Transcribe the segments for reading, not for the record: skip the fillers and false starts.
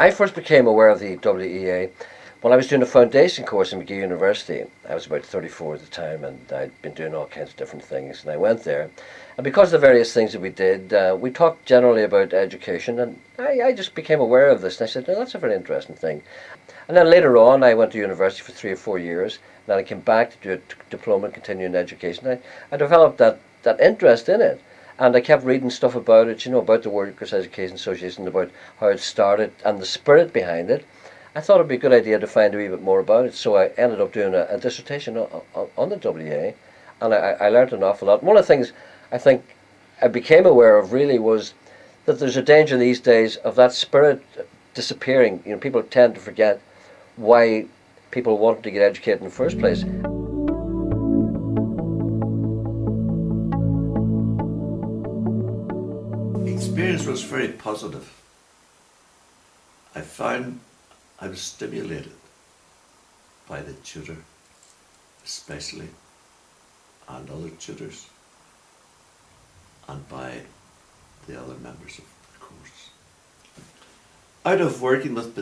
I first became aware of the WEA when I was doing a foundation course in McGee University. I was about 34 at the time, and I'd been doing all kinds of different things, and I went there. And because of the various things that we did, we talked generally about education, and I just became aware of this, and I said, no, that's a very interesting thing. And then later on, I went to university for 3 or 4 years, and then I came back to do a diploma in continuing education. I developed that interest in it. And I kept reading stuff about it, you know, about the Workers' Education Association, about how it started and the spirit behind it. I thought it would be a good idea to find a wee bit more about it, so I ended up doing a dissertation on the WEA, and I learned an awful lot. One of the things I think I became aware of really was that there's a danger these days of that spirit disappearing. You know, people tend to forget why people wanted to get educated in the first place. The experience was very positive. I found I was stimulated by the tutor, especially, and other tutors, and by the other members of the course. Out of working with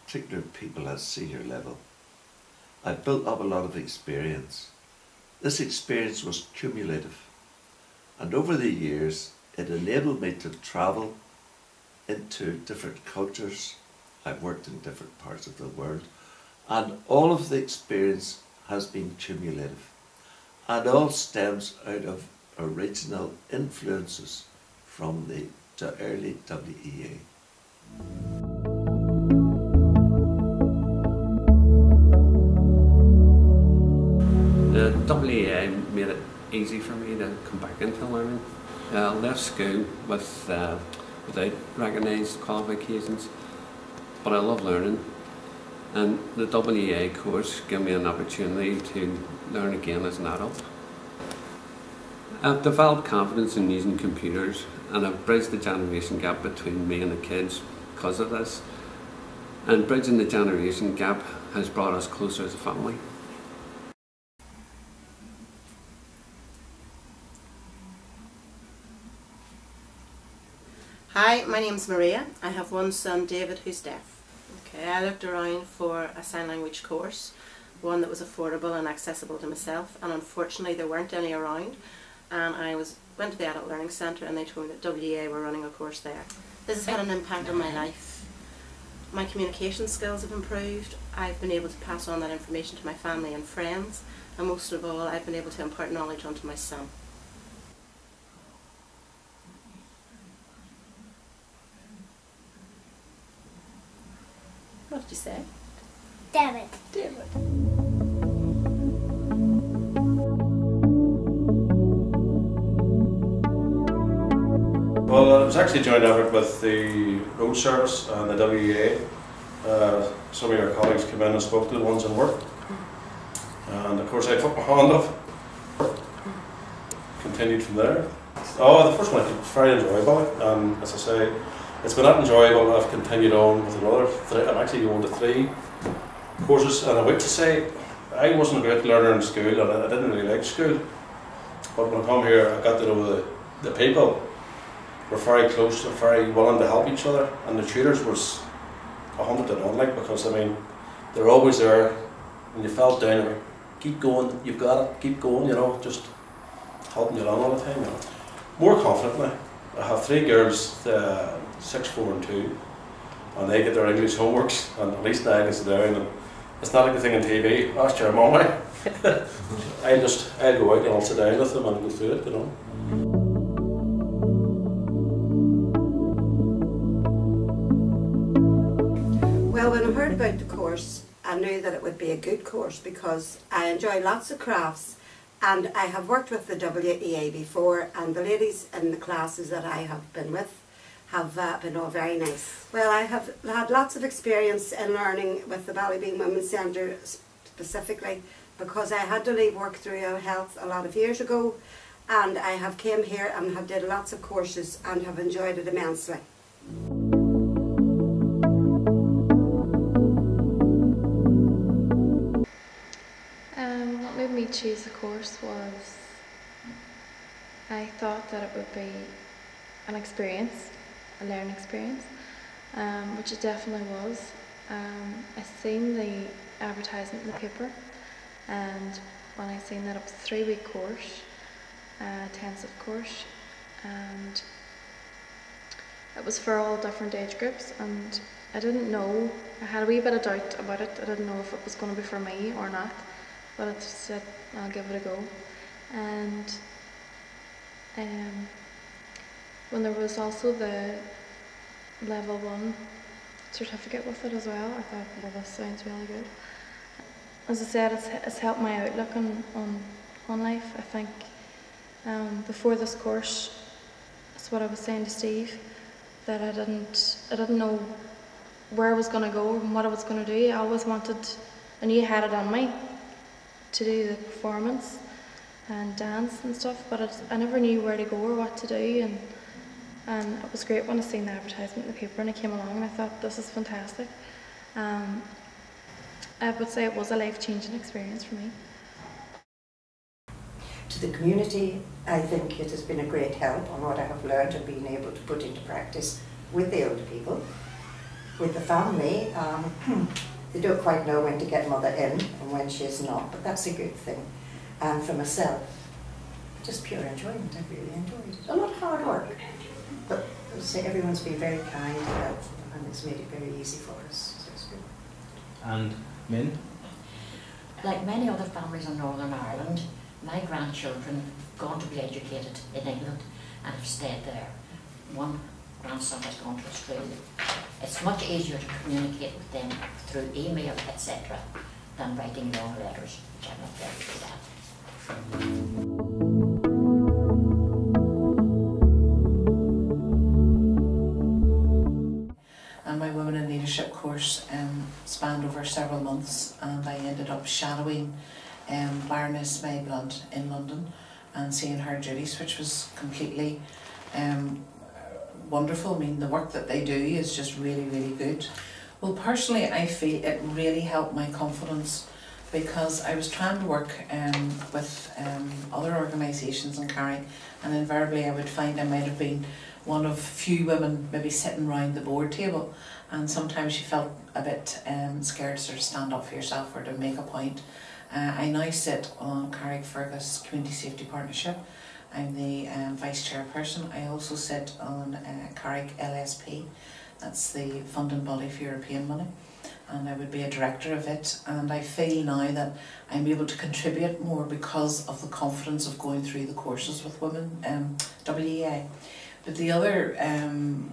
particular people at senior level, I built up a lot of experience. This experience was cumulative, and over the years it enabled me to travel into different cultures. I've worked in different parts of the world, and all of the experience has been cumulative, and all stems out of original influences from the early WEA. The WEA made it easy for me to come back into learning. I left school without recognised qualifications, but I love learning, and the WEA course gave me an opportunity to learn again as an adult. I've developed confidence in using computers, and I've bridged the generation gap between me and the kids because of this, and bridging the generation gap has brought us closer as a family. Hi, my name's Maria. I have one son, David, who's deaf. Okay, I looked around for a sign language course, one that was affordable and accessible to myself, and unfortunately there weren't any around, and I went to the Adult Learning Centre and they told me that WEA were running a course there. This has had an impact on my life. My communication skills have improved. I've been able to pass on that information to my family and friends, and most of all I've been able to impart knowledge onto my son. What did you say? David. David. Well, I was actually joined effort with the road service and the WEA. Some of your colleagues came in and spoke to the ones in work. And of course I took my hand up. Continued from there. Oh, the first one was very enjoyable, and as I say, it's been that enjoyable. I've continued on with another three. I'm actually going to 3 courses, and I would to say I wasn't a great learner in school, and I didn't really like school. But when I come here, I got to know the people. Were very close and very willing to help each other, and the tutors was 100 to 1, like, because I mean they're always there when you felt down. Or keep going, you've got it. Keep going, you know, just helping you along all the time. You know. More confident now. I have 3 girls, 6, 4 and 2, and they get their English homeworks, and at least now I can sit down, and it's not like the thing on TV, ask your mum. I'll go out and I'll sit down with them and go through it, you know. Well, when I heard about the course, I knew that it would be a good course because I enjoy lots of crafts, and I have worked with the WEA before, and the ladies in the classes that I have been with have been all very nice. Well, I have had lots of experience in learning with the Ballybean Women's Centre specifically because I had to leave work through ill health a lot of years ago, and I have came here and have did lots of courses and have enjoyed it immensely. What made me choose the course was I thought that it would be an experience, a learning experience, which it definitely was. I seen the advertisement in the paper, and when I seen that it was a 3-week course, intensive course, and it was for all different age groups, and I didn't know, I had a wee bit of doubt about it. I didn't know if it was going to be for me or not, but I said I'll give it a go. And when there was also the level 1 certificate with it as well, I thought, well, this sounds really good. As I said, it's helped my outlook on life. I think before this course, that's what I was saying to Steve, that I didn't know where I was going to go and what I was going to do. I always wanted, I knew I had it on me to do the performance and dance and stuff, but I never knew where to go or what to do, and it was great when I seen the advertisement in the paper and I came along and I thought, this is fantastic. I would say it was a life-changing experience for me. To the community, I think it has been a great help on what I have learned and been able to put into practice with the older people. With the family, they don't quite know when to get mother in and when she is not, but that's a good thing. And for myself, just pure enjoyment. I really enjoyed it. A lot of hard work, but I would say everyone's been very kind and helpful, and it's made it very easy for us, so it's good. And Min? Like many other families in Northern Ireland, my grandchildren have gone to be educated in England and have stayed there. One grandson has gone to Australia. It's much easier to communicate with them through email, etc., than writing long letters, which I'm not very good at. And my Women in Leadership course spanned over several months, and I ended up shadowing Baroness May Blunt in London and seeing her duties, which was completely wonderful. I mean, the work that they do is just really, really good. Well, personally, I feel it really helped my confidence, because I was trying to work with other organisations in Carrick, and invariably I would find I might have been one of few women maybe sitting around the board table, and sometimes you felt a bit scared to sort of stand up for yourself or to make a point. I now sit on Carrick Fergus Community Safety Partnership. I'm the vice chairperson. I also sit on Carrick LSP, that's the funding body for European money, and I would be a director of it. And I feel now that I'm able to contribute more because of the confidence of going through the courses with women, WEA. But the other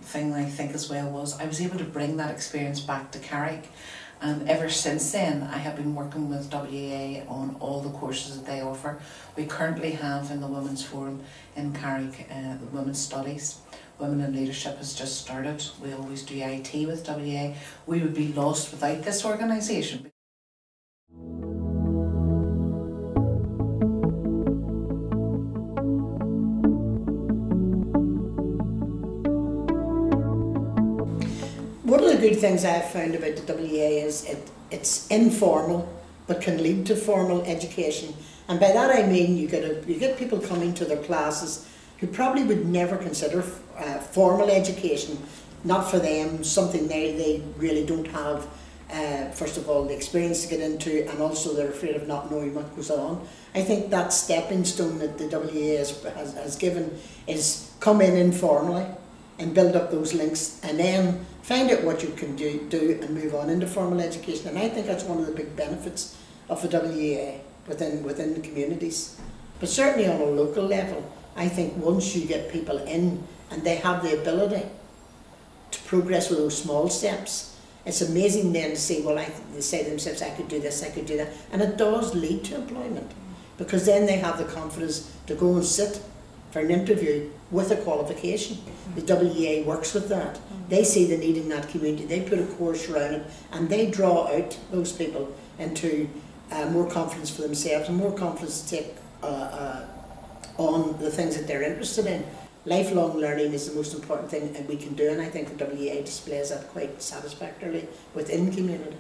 thing I think as well was I was able to bring that experience back to Carrick. And ever since then, I have been working with WEA on all the courses that they offer. We currently have in the Women's Forum in Carrick the Women's Studies. Women in Leadership has just started. We always do IT with WEA. We would be lost without this organisation. One of the good things I've found about the WEA is it's informal but can lead to formal education, and by that I mean you get people coming to their classes who probably would never consider formal education, not for them, something they really don't have first of all the experience to get into, and also they're afraid of not knowing what goes on. I think that stepping stone that the WEA has given is come in informally and build up those links, and then find out what you can do and move on into formal education. And I think that's one of the big benefits of the WEA within the communities. But certainly on a local level, I think once you get people in and they have the ability to progress with those small steps, it's amazing then to see, well, they say to themselves, I could do this, I could do that. And it does lead to employment, because then they have the confidence to go and sit for an interview with a qualification. The WEA works with that. They see the need in that community, they put a course around it, and they draw out those people into more confidence for themselves and more confidence to take on the things that they're interested in. Lifelong learning is the most important thing that we can do, and I think the WEA displays that quite satisfactorily within the community.